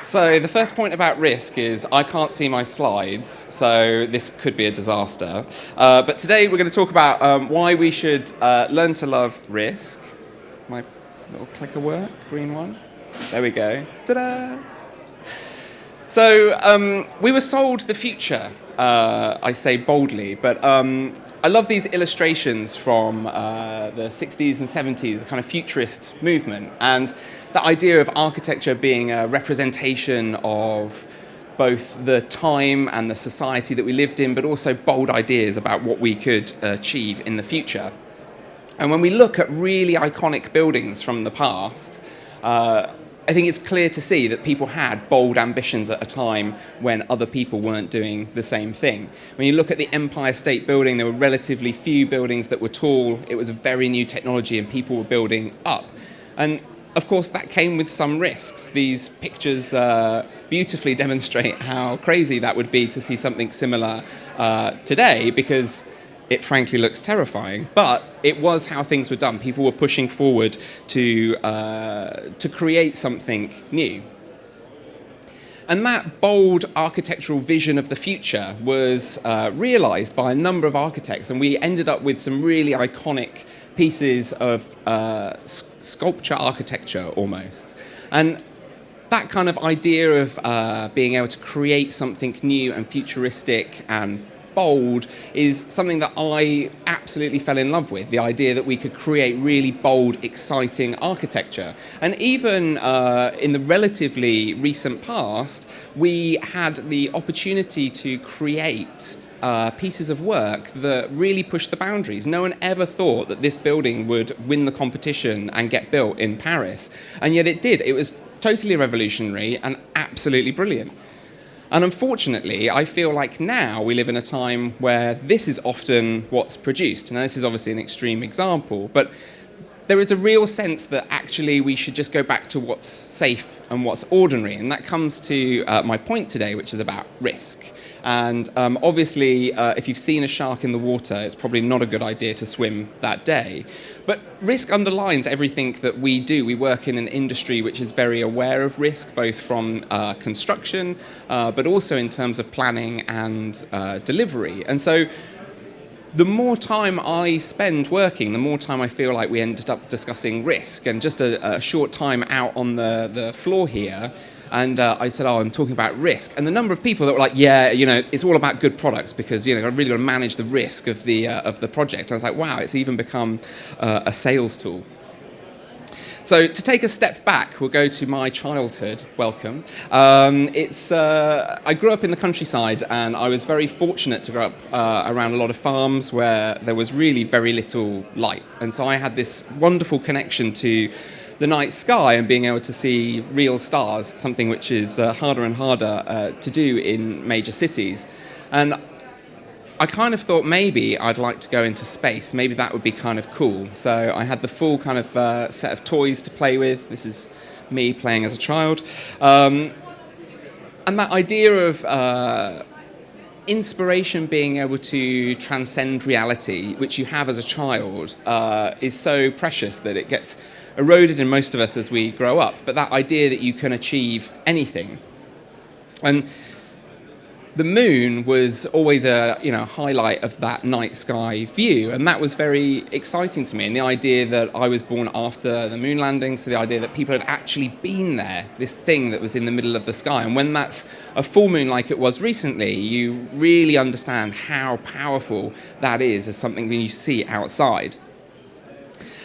So the first point about risk is I can't see my slides, so this could be a disaster. But today we're going to talk about why we should learn to love risk. My little clicker work, green one. There we go. Ta-da! So we were sold the future, I say boldly, but I love these illustrations from the 60s and 70s, the kind of futurist movement, and the idea of architecture being a representation of both the time and the society that we lived in, but also bold ideas about what we could achieve in the future. And when we look at really iconic buildings from the past, I think it's clear to see that people had bold ambitions at a time when other people weren't doing the same thing. When you look at the Empire State Building, there were relatively few buildings that were tall. It was a very new technology and people were building up. And of course, that came with some risks. These pictures beautifully demonstrate how crazy that would be to see something similar today, because it frankly looks terrifying. But it was how things were done. People were pushing forward to create something new. And that bold architectural vision of the future was realized by a number of architects, and we ended up with some really iconic pieces of sculpture architecture almost. And that kind of idea of being able to create something new and futuristic and bold is something that I absolutely fell in love with, the idea that we could create really bold, exciting architecture. And even in the relatively recent past, we had the opportunity to create pieces of work that really pushed the boundaries. No one ever thought that this building would win the competition and get built in Paris, and yet it did. It was totally revolutionary and absolutely brilliant. And unfortunately, I feel like now we live in a time where this is often what's produced. Now, this is obviously an extreme example, but there is a real sense that actually we should just go back to what's safe and what's ordinary. And that comes to my point today, which is about risk. And obviously, if you've seen a shark in the water, it's probably not a good idea to swim that day. But risk underlines everything that we do. We work in an industry which is very aware of risk, both from construction, but also in terms of planning and delivery. And so the more time I spend working, the more time I feel like we ended up discussing risk. And just a short time out on the floor here, and I said, I'm talking about risk. And the number of people that were like, it's all about good products because, I really got to manage the risk of the project. And I was like, wow, it's even become a sales tool. So to take a step back, we'll go to my childhood. Welcome. I grew up in the countryside, and I was very fortunate to grow up around a lot of farms where there was really very little light. And so I had this wonderful connection to the night sky and being able to see real stars, something which is harder and harder to do in major cities. And I kind of thought maybe I'd like to go into space. Maybe that would be kind of cool. So I had the full kind of set of toys to play with. This is me playing as a child. And that idea of inspiration being able to transcend reality, which you have as a child, is so precious that it gets eroded in most of us as we grow up. But that idea that you can achieve anything. And the moon was always a highlight of that night sky view, and that was very exciting to me. And the idea that I was born after the moon landing, so the idea that people had actually been there, this thing that was in the middle of the sky. And when that's a full moon like it was recently, you really understand how powerful that is as something when you see it outside.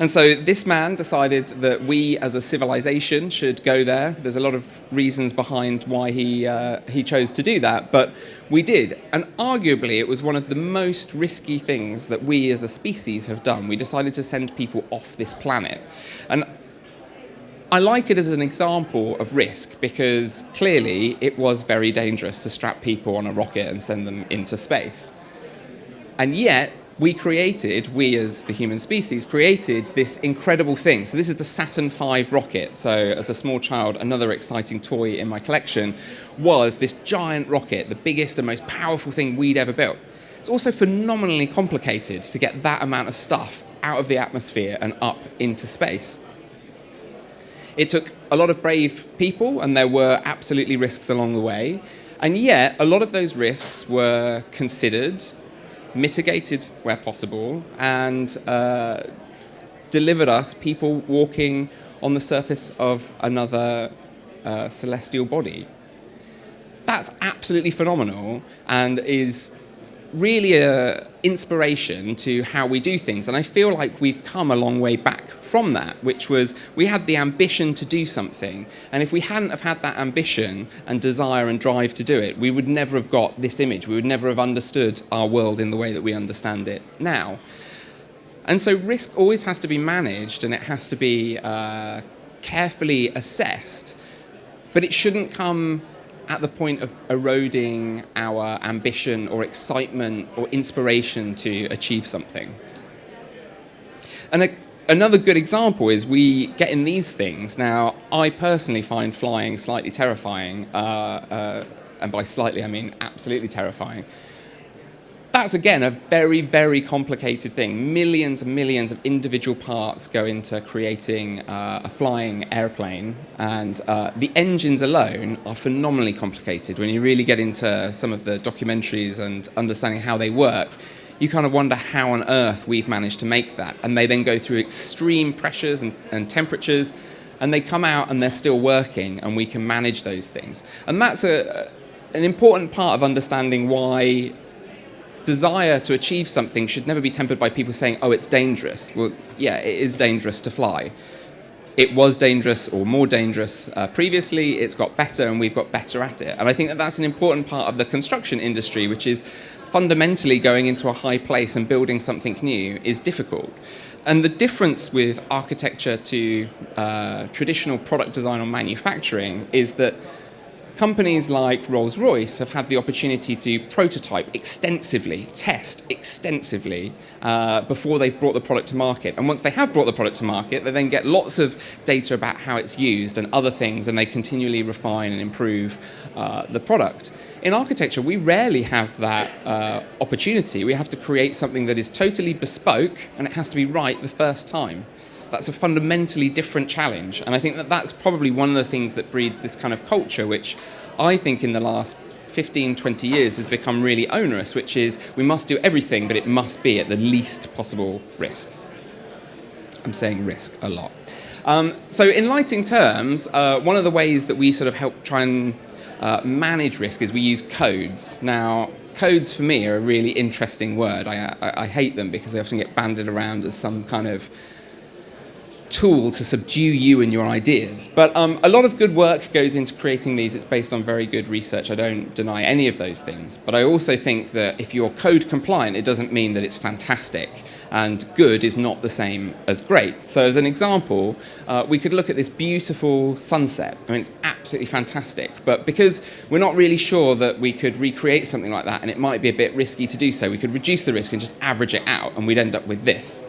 And so this man decided that we as a civilization should go there. There's a lot of reasons behind why he chose to do that, but we did. And arguably it was one of the most risky things that we as a species have done. We decided to send people off this planet. And I like it as an example of risk because clearly it was very dangerous to strap people on a rocket and send them into space. And yet we as the human species, created this incredible thing. So this is the Saturn V rocket. So as a small child, another exciting toy in my collection was this giant rocket, the biggest and most powerful thing we'd ever built. It's also phenomenally complicated to get that amount of stuff out of the atmosphere and up into space. It took a lot of brave people, and there were absolutely risks along the way. And yet, a lot of those risks were considered, mitigated where possible, and delivered us people walking on the surface of another celestial body. That's absolutely phenomenal and is really an inspiration to how we do things. And I feel like we've come a long way back from that, which was we had the ambition to do something. And if we hadn't have had that ambition and desire and drive to do it, we would never have got this image. We would never have understood our world in the way that we understand it now. And so risk always has to be managed, and it has to be carefully assessed. But it shouldn't come at the point of eroding our ambition or excitement or inspiration to achieve something. And another good example is we get in these things. Now, I personally find flying slightly terrifying, and by slightly I mean absolutely terrifying. That's, again, a very, very complicated thing. Millions and millions of individual parts go into creating a flying airplane, and the engines alone are phenomenally complicated. When you really get into some of the documentaries and understanding how they work, you kind of wonder how on earth we've managed to make that. And they then go through extreme pressures and temperatures, and they come out and they're still working, and we can manage those things. And that's an important part of understanding why desire to achieve something should never be tempered by people saying, oh, it's dangerous. Well, yeah, it is dangerous to fly. It was dangerous or more dangerous previously. It's got better, and we've got better at it. And I think that that's an important part of the construction industry, which is fundamentally going into a high place and building something new is difficult. And the difference with architecture to traditional product design or manufacturing is that companies like Rolls-Royce have had the opportunity to prototype extensively, test extensively before they've brought the product to market. And once they have brought the product to market, they then get lots of data about how it's used and other things, and they continually refine and improve the product. In architecture, we rarely have that opportunity. We have to create something that is totally bespoke, and it has to be right the first time. That's a fundamentally different challenge. And I think that that's probably one of the things that breeds this kind of culture, which I think in the last 15, 20 years has become really onerous, which is we must do everything, but it must be at the least possible risk. I'm saying risk a lot. So in lighting terms, one of the ways that we sort of help try and manage risk is we use codes. Now, codes for me are a really interesting word. I hate them because they often get bandied around as some kind of tool to subdue you and your ideas. But a lot of good work goes into creating these. It's based on very good research. I don't deny any of those things. But I also think that if you're code compliant, it doesn't mean that it's fantastic. And good is not the same as great. So as an example, we could look at this beautiful sunset. I mean, it's absolutely fantastic. But because we're not really sure that we could recreate something like that, and it might be a bit risky to do so, we could reduce the risk and just average it out, and we'd end up with this,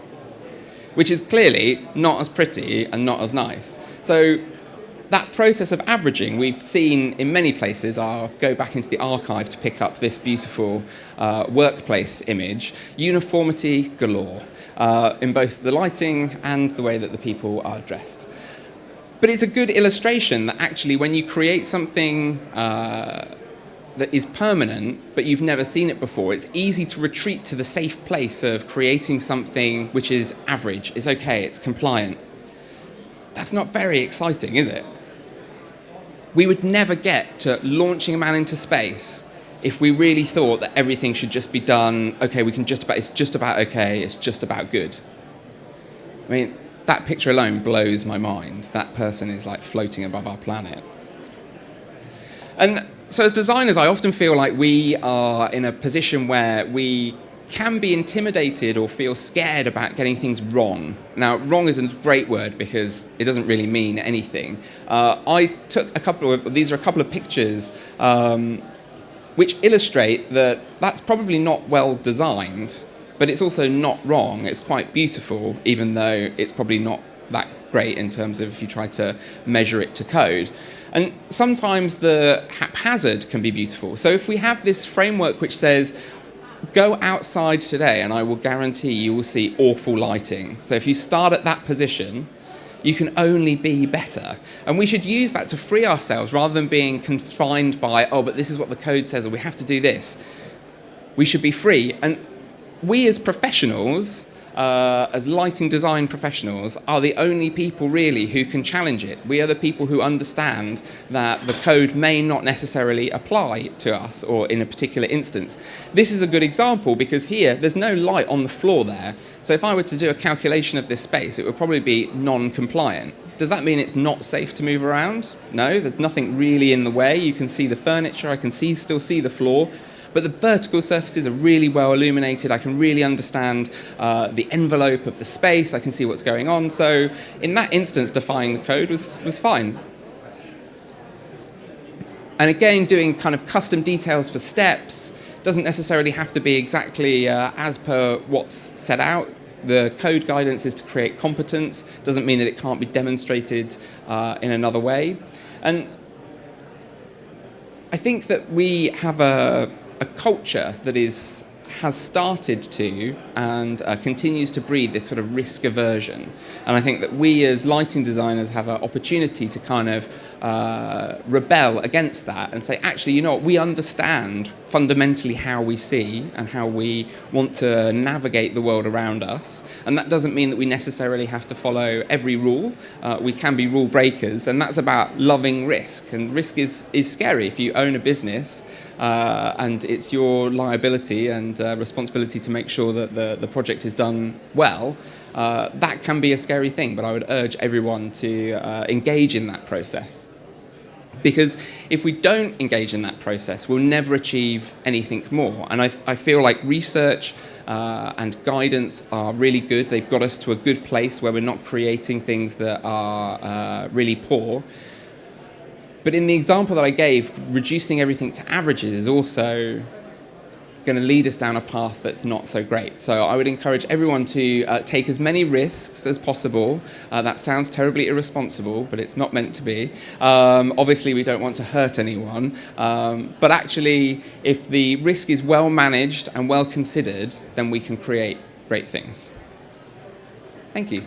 which is clearly not as pretty and not as nice. So that process of averaging we've seen in many places. I'll go back into the archive to pick up this beautiful workplace image. Uniformity galore in both the lighting and the way that the people are dressed. But it's a good illustration that actually when you create something that is permanent, but you've never seen it before, it's easy to retreat to the safe place of creating something which is average, is okay, it's compliant. That's not very exciting, is it? We would never get to launching a man into space if we really thought that everything should just be done, okay, it's just about okay, it's just about good. I mean, that picture alone blows my mind. That person is like floating above our planet. And so as designers, I often feel like we are in a position where we can be intimidated or feel scared about getting things wrong. Now, wrong is a great word because it doesn't really mean anything. I took these are a couple of pictures which illustrate that that's probably not well designed, but it's also not wrong. It's quite beautiful, even though it's probably not that great in terms of if you try to measure it to code. And sometimes the haphazard can be beautiful. So if we have this framework which says, go outside today and I will guarantee you will see awful lighting. So if you start at that position, You can only be better. And we should use that to free ourselves rather than being confined by, oh, but this is what the code says, or we have to do this. We should be free. And we as professionals, as lighting design professionals, are the only people really who can challenge it. We are the people who understand that the code may not necessarily apply to us or in a particular instance. This is a good example because here there's no light on the floor there. So if I were to do a calculation of this space, it would probably be non-compliant. Does that mean it's not safe to move around? No, there's nothing really in the way. You can see the furniture, I can still see the floor. But the vertical surfaces are really well illuminated. I can really understand the envelope of the space. I can see what's going on. So in that instance, defying the code was fine. And again, doing kind of custom details for steps doesn't necessarily have to be exactly as per what's set out. The code guidance is to create competence. Doesn't mean that it can't be demonstrated in another way. And I think that we have a culture that has started to and continues to breed this sort of risk aversion. And I think that we as lighting designers have an opportunity to kind of rebel against that and say, actually, you know what, we understand fundamentally how we see and how we want to navigate the world around us. And that doesn't mean that we necessarily have to follow every rule. We can be rule breakers, and that's about loving risk. And risk is scary. If you own a business, and it's your liability and responsibility to make sure that the project is done well, that can be a scary thing, but I would urge everyone to engage in that process. Because if we don't engage in that process, we'll never achieve anything more. And I feel like research and guidance are really good. They've got us to a good place where we're not creating things that are really poor. But in the example that I gave, reducing everything to averages is also going to lead us down a path that's not so great. So I would encourage everyone to take as many risks as possible. That sounds terribly irresponsible, but it's not meant to be. Obviously, we don't want to hurt anyone. But actually, if the risk is well managed and well considered, then we can create great things. Thank you.